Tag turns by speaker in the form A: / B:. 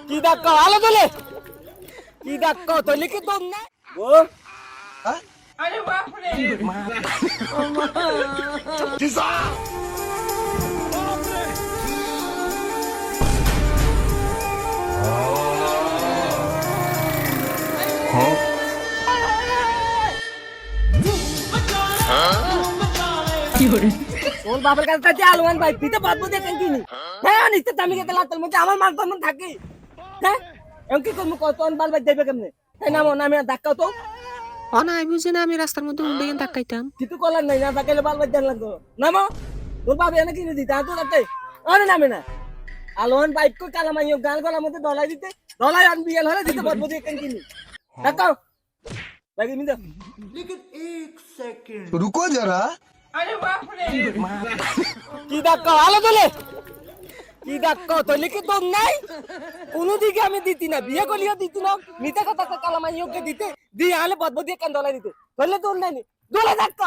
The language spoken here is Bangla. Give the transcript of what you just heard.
A: কি ডাক্কা আলো তোলে কি ডাক্কা তোলে কি তোর না ও আরে বাপ রে তোর বাবার কাছে আছে আলমান ভাই পিতে বাদবো দেখেন কিনি হ্যাঁ নিতে দামি কে লাতল মধ্যে আমার মাল তো থাকে হ্যাঁ এমন কি করবো কত বাল ভাই দেবে কেমনে তাই নামে ধাক্কা তো
B: না আমি বুঝি না আমি রাস্তার মধ্যে উল্টে গিয়ে ধাক্কাইতাম
A: কিছু করার নাই না ধাক্কাইলে বাল ভাই দেন লাগতো নামো তোর বাবা এনে কিনে দিতে তো রাতে আরে নামে না আলমান বাইক কো কালা মাইও গাল গলার মধ্যে ডলাই দিতে ডলাই আন বিয়াল হলে দিতে বাদবো দেখেন কিনি ধাক্কা লাগি মিন্দা
C: रुको जरा
A: কি ধাক্কা আলো তোলে কি ধাক্কা তোলে কি তোর নাই কোনো দিকে আমি দিতি না বিয়ে করলিও দিতি না মিথ্যা কথা কালামাইকে দিতে দিয়ে আলে বদবদি কান দলাই দিতে তোলে তোর নাই দোলে ধাক্কা